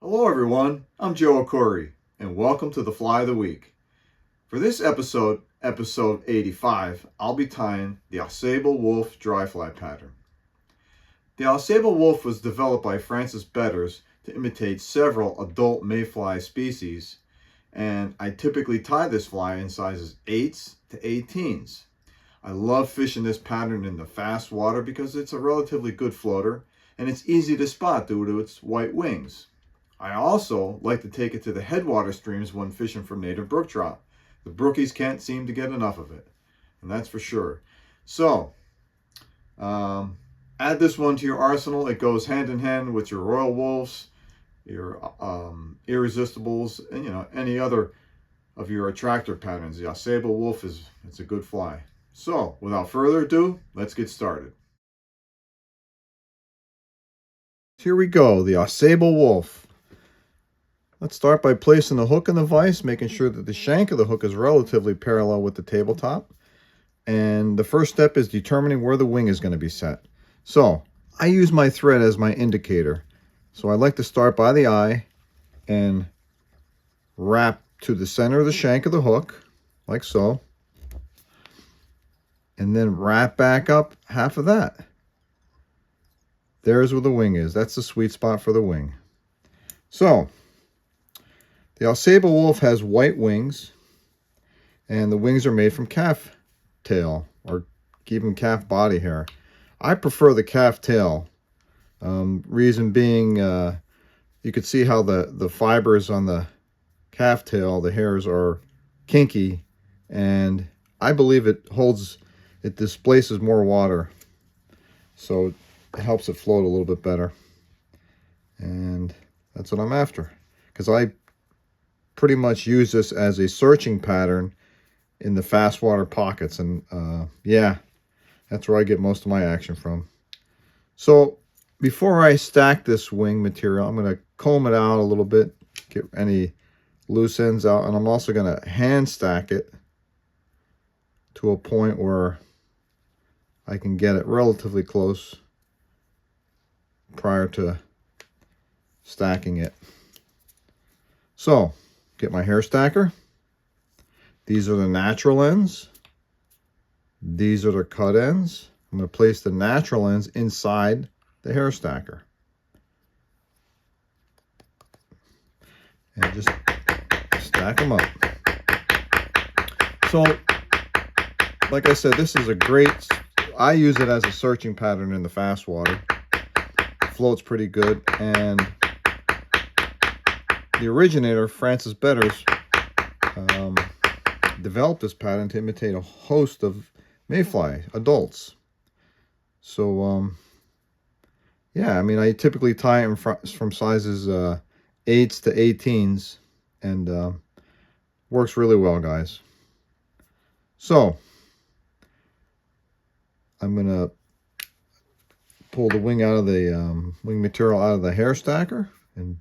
Hello everyone, I'm Joe Ackourey, and welcome to the Fly of the Week. For this episode 85, I'll be tying the Ausable Wulff Dry Fly pattern. The Ausable Wulff was developed by Francis Betters to imitate several adult mayfly species, and I typically tie this fly in sizes 8s to 18s. I love fishing this pattern in the fast water because it's a relatively good floater, and it's easy to spot due to its white wings. I also like to take it to the headwater streams when fishing for native brook trout. The brookies can't seem to get enough of it, and that's for sure. So, add this one to your arsenal. It goes hand in hand with your Royal Wolves, your Irresistibles, and any other of your attractor patterns. The Ausable Wulff it's a good fly. So, without further ado, let's get started. Here we go, the Ausable Wulff. Let's start by placing the hook in the vise, making sure that the shank of the hook is relatively parallel with the tabletop. And the first step is determining where the wing is going to be set. So, I use my thread as my indicator. So I like to start by the eye and wrap to the center of the shank of the hook, like so. And then wrap back up half of that. There's where the wing is. That's the sweet spot for the wing. So, the Ausable Wulff has white wings, and the wings are made from calf tail, or even calf body hair. I prefer the calf tail. Reason being, you could see how the fibers on the calf tail, the hairs, are kinky, and I believe it displaces more water, so it helps it float a little bit better. And that's what I'm after, because I pretty much use this as a searching pattern in the fast water pockets, and yeah, that's where I get most of my action from. So before I stack this wing material, I'm going to comb it out a little bit, get any loose ends out, and I'm also going to hand stack it to a point where I can get it relatively close prior to stacking it. So, get my hair stacker. These are the natural ends. These are the cut ends. I'm going to place the natural ends inside the hair stacker. And just stack them up. So, like I said, this is a great, I use it as a searching pattern in the fast water. Floats pretty good, and the originator, Francis Betters, developed this pattern to imitate a host of mayfly adults. So, yeah, I mean, I typically tie them from sizes 8s to 18s, and works really well, guys. So, I'm going to pull the wing out of the wing material out of the hair stacker, and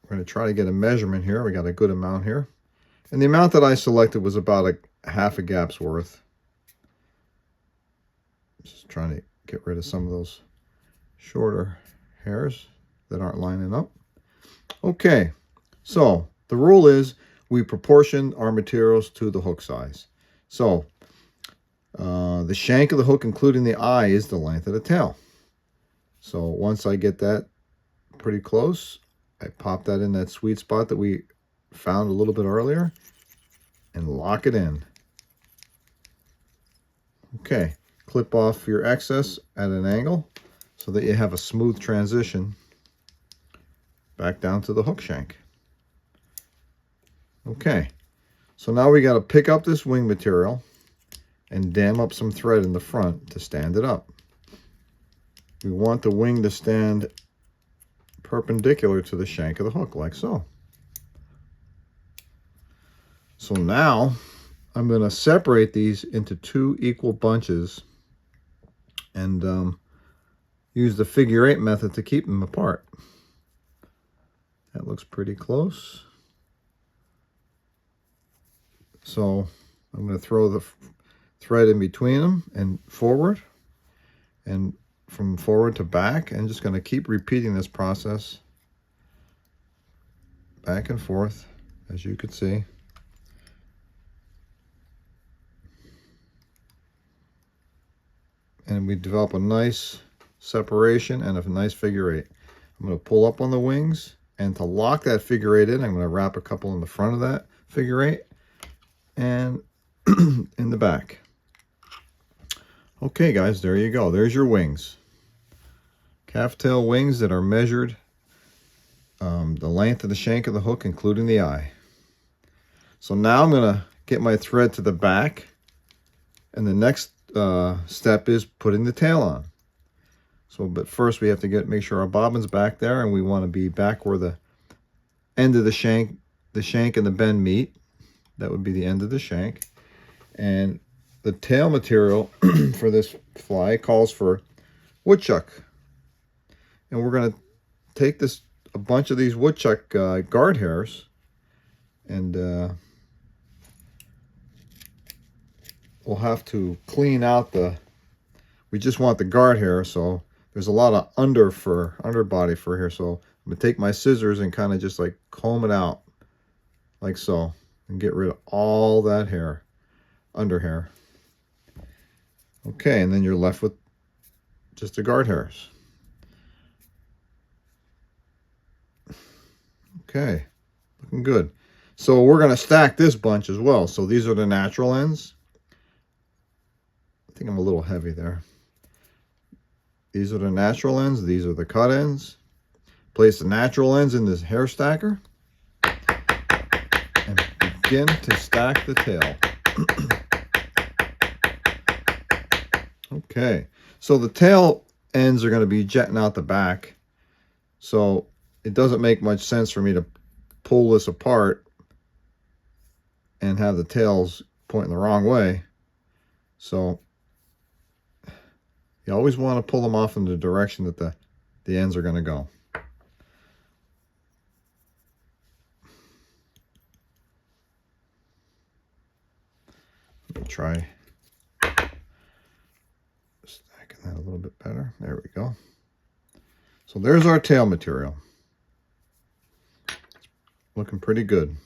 we're going to try to get a measurement here. We got a good amount here. And the amount that I selected was about a half a gap's worth. Just trying to get rid of some of those shorter hairs that aren't lining up. Okay, so the rule is we proportion our materials to the hook size. So the shank of the hook, including the eye, is the length of the tail. So once I get that pretty close, I pop that in that sweet spot that we found a little bit earlier and lock it in. Okay, clip off your excess at an angle so that you have a smooth transition back down to the hook shank. Okay, so now we got to pick up this wing material and dam up some thread in the front to stand it up. We want the wing to stand perpendicular to the shank of the hook, like so. So now I'm going to separate these into 2 equal bunches and use the figure 8 method to keep them apart. That looks pretty close. So I'm going to throw the thread in between them and forward, and from forward to back, and just going to keep repeating this process back and forth, as you can see. And we develop a nice separation and a nice figure eight. I'm going to pull up on the wings, and to lock that figure eight in, I'm going to wrap a couple in the front of that figure eight and in the back. Okay guys, there you go. There's your wings. Calf tail wings that are measured, the length of the shank of the hook, including the eye. So now I'm going to get my thread to the back, and the next step is putting the tail on. So, but first we have to make sure our bobbin's back there, and we want to be back where the end of the shank and the bend meet. That would be the end of the shank. And the tail material for this fly calls for woodchuck. And we're going to take a bunch of these woodchuck guard hairs, and we'll have to clean out we just want the guard hair, so there's a lot of underbody fur here. So I'm going to take my scissors and kind of just like comb it out like so, and get rid of all that hair, under hair. Okay, and then you're left with just the guard hairs. Okay, looking good. So we're going to stack this bunch as well. So these are the natural ends. I think I'm a little heavy there. These are the natural ends. These are the cut ends. Place the natural ends in this hair stacker and begin to stack the tail. Okay, so the tail ends are going to be jetting out the back. So it doesn't make much sense for me to pull this apart and have the tails pointing the wrong way. So you always want to pull them off in the direction that the ends are going to go. Let me try stacking that a little bit better. There we go. So there's our tail material. Looking pretty good.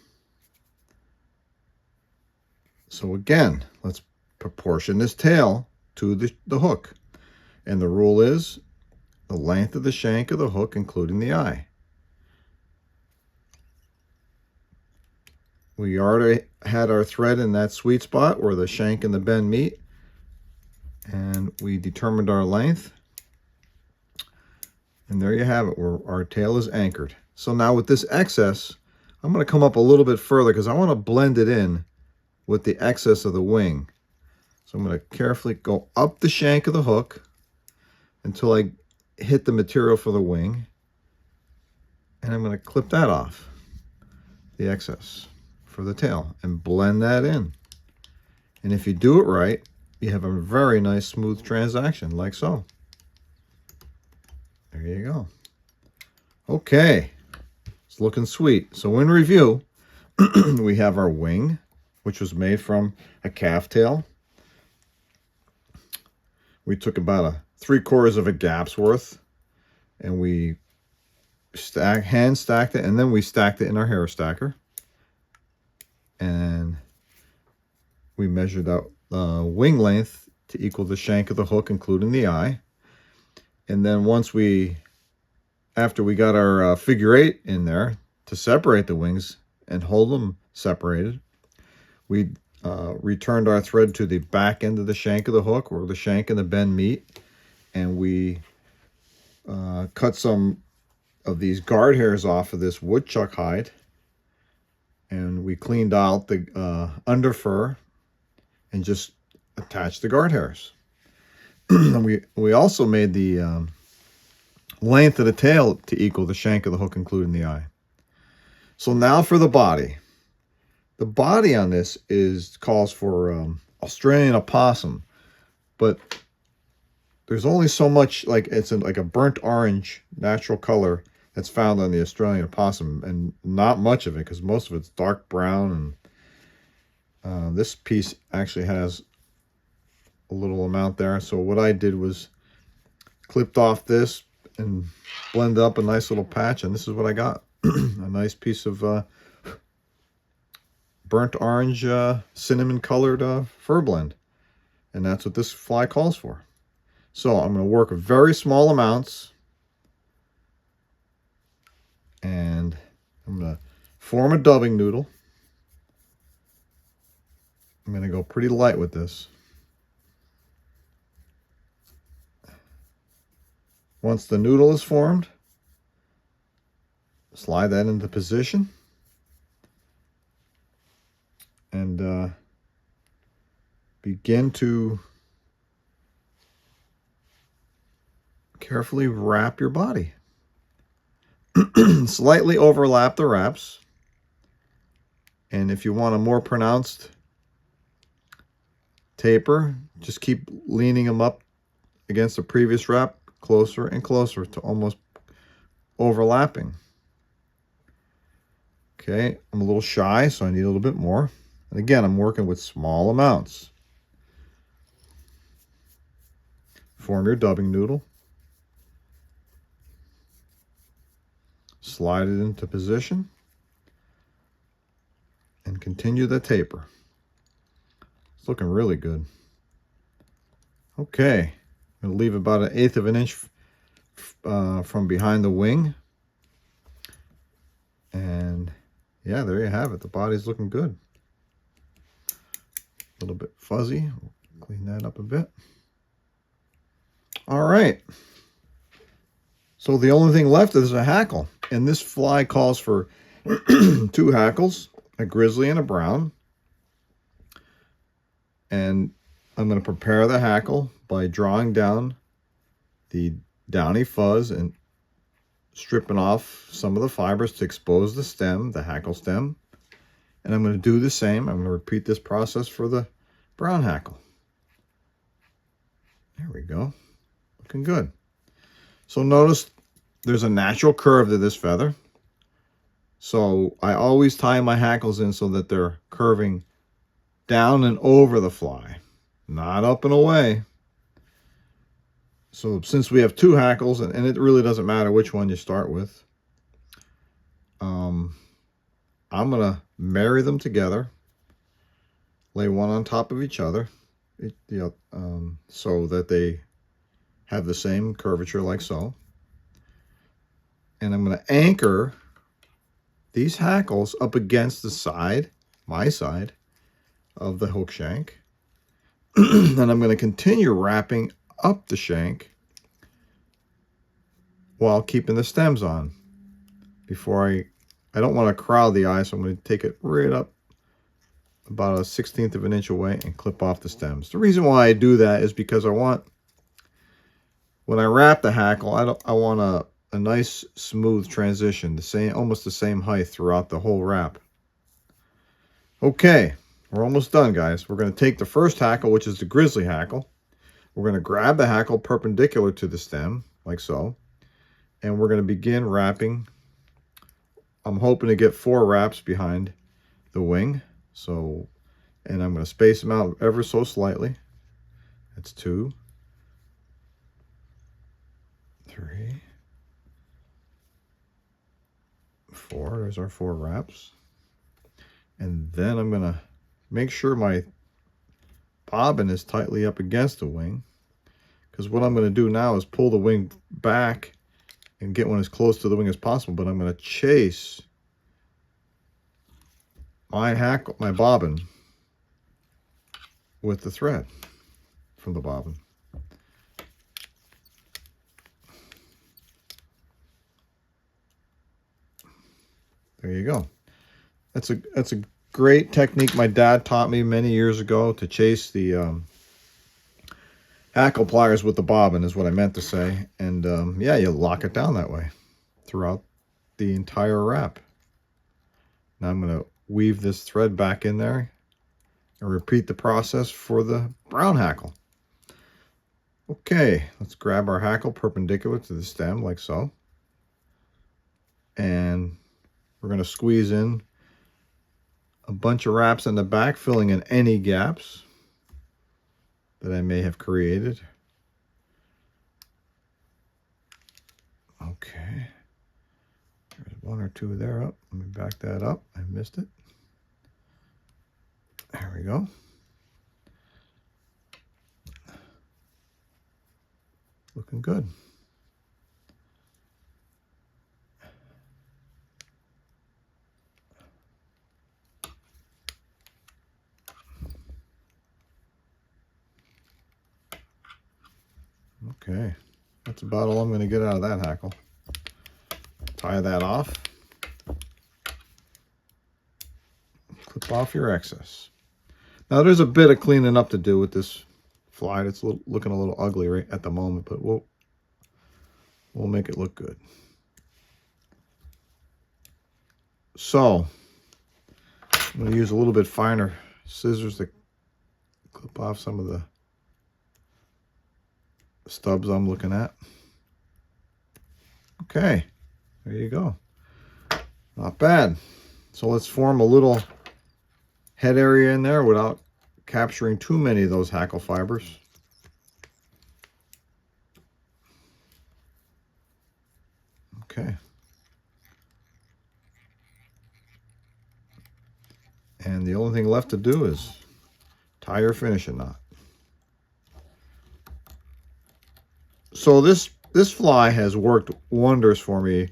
So again, let's proportion this tail to the hook. And the rule is the length of the shank of the hook, including the eye. We already had our thread in that sweet spot where the shank and the bend meet, and we determined our length. And there you have it, where our tail is anchored. So now with this excess, I'm going to come up a little bit further because I want to blend it in with the excess of the wing. So I'm going to carefully go up the shank of the hook until I hit the material for the wing. And I'm going to clip that off, the excess for the tail, and blend that in. And if you do it right, you have a very nice smooth transaction, like so. There you go. Okay, it's looking sweet. So in review, we have our wing, which was made from a calf tail. We took about 3/4 of a gap's worth, and we hand stacked it, and then we stacked it in our hair stacker. And we measured out wing length to equal the shank of the hook, including the eye. And then after we got our figure eight in there to separate the wings and hold them separated, we returned our thread to the back end of the shank of the hook, where the shank and the bend meet, and we cut some of these guard hairs off of this woodchuck hide, and we cleaned out the under fur and just attached the guard hairs. And we also made the length of the tail to equal the shank of the hook, including the eye. So now for the body. The body on this calls for Australian opossum, but there's only so much, like it's like a burnt orange natural color that's found on the Australian opossum, and not much of it, because most of it's dark brown. And this piece actually has a little amount there. So what I did was clipped off this and blended up a nice little patch, and this is what I got. a nice piece of burnt orange, cinnamon colored fur blend. And that's what this fly calls for. So I'm going to work very small amounts. And I'm going to form a dubbing noodle. I'm going to go pretty light with this. Once the noodle is formed, slide that into position. And begin to carefully wrap your body. Slightly overlap the wraps. And if you want a more pronounced taper, just keep leaning them up against the previous wrap closer and closer to almost overlapping. Okay, I'm a little shy, so I need a little bit more. And again, I'm working with small amounts. Form your dubbing noodle. Slide it into position. And continue the taper. It's looking really good. Okay, I'm going to leave about 1/8 of an inch from behind the wing. And yeah, there you have it. The body's looking good. A little bit fuzzy. We'll clean that up a bit. All right. So the only thing left is a hackle. And this fly calls for 2 hackles, a grizzly and a brown. And I'm going to prepare the hackle by drawing down the downy fuzz and stripping off some of the fibers to expose the stem, the hackle stem. And I'm going to do the same. I'm going to repeat this process for the brown hackle. There we go. Looking good. So notice there's a natural curve to this feather. So I always tie my hackles in so that they're curving down and over the fly, not up and away. So since we have 2 hackles, and it really doesn't matter which one you start with, I'm going to marry them together, lay one on top of each other, so that they have the same curvature like so. And I'm going to anchor these hackles up against the side, my side, of the hook shank. And I'm going to continue wrapping up the shank while keeping the stems on. Before I don't want to crowd the eye, so I'm going to take it right up about 1/16 of an inch away and clip off the stems. The reason why I do that is because I want, when I wrap the hackle, I want a nice smooth transition, almost the same height throughout the whole wrap. Okay, we're almost done, guys. We're going to take the first hackle, which is the grizzly hackle. We're going to grab the hackle perpendicular to the stem, like so. And we're going to begin wrapping. I'm hoping to get 4 wraps behind the wing. So, and I'm going to space them out ever so slightly. That's 2, 3, 4. There's our 4 wraps. And then I'm going to make sure my bobbin is tightly up against the wing. Because what I'm going to do now is pull the wing back and get one as close to the wing as possible. But I'm going to chase my bobbin with the thread from the bobbin. There you go. That's a great technique my dad taught me many years ago, to chase the hackle pliers with the bobbin, is what I meant to say. And yeah, you lock it down that way throughout the entire wrap. Now I'm going to weave this thread back in there and repeat the process for the brown hackle. Okay, let's grab our hackle perpendicular to the stem like so. And we're going to squeeze in a bunch of wraps in the back, filling in any gaps that I may have created. Okay. There's one or two there up. Let me back that up. I missed it. There we go. Looking good. Okay, that's about all I'm going to get out of that hackle. Tie that off. Clip off your excess. Now there's a bit of cleaning up to do with this fly. It's looking a little ugly right at the moment, but we'll make it look good. So I'm going to use a little bit finer scissors to clip off some of the stubs I'm looking at. Okay, there you go. Not bad. So let's form a little head area in there without capturing too many of those hackle fibers. Okay. And the only thing left to do is tie your finishing knot. So this fly has worked wonders for me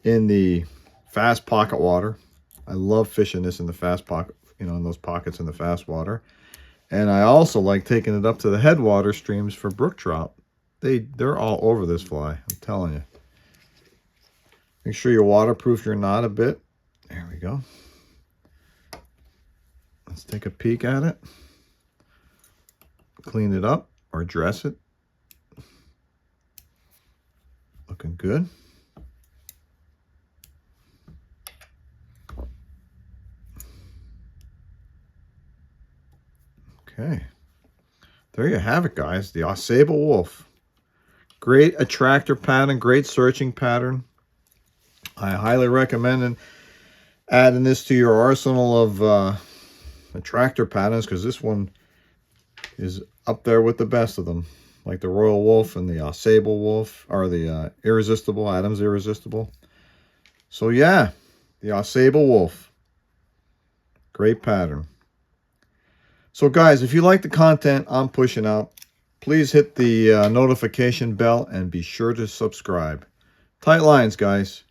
in the fast pocket water. I love fishing this in the fast pocket, you know, in those pockets in the fast water. And I also like taking it up to the headwater streams for brook trout. They're all over this fly, I'm telling you. Make sure you waterproof your knot a bit. There we go. Let's take a peek at it. Clean it up or dress it. Looking good. Okay. There you have it, guys. The Ausable Wulff. Great attractor pattern, great searching pattern. I highly recommend adding this to your arsenal of attractor patterns, because this one is up there with the best of them, like the Royal Wulff and the Ausable Wulff, or the Irresistible, Adam's Irresistible. So yeah, the Ausable Wulff. Great pattern. So guys, if you like the content I'm pushing out, please hit the notification bell and be sure to subscribe. Tight lines, guys.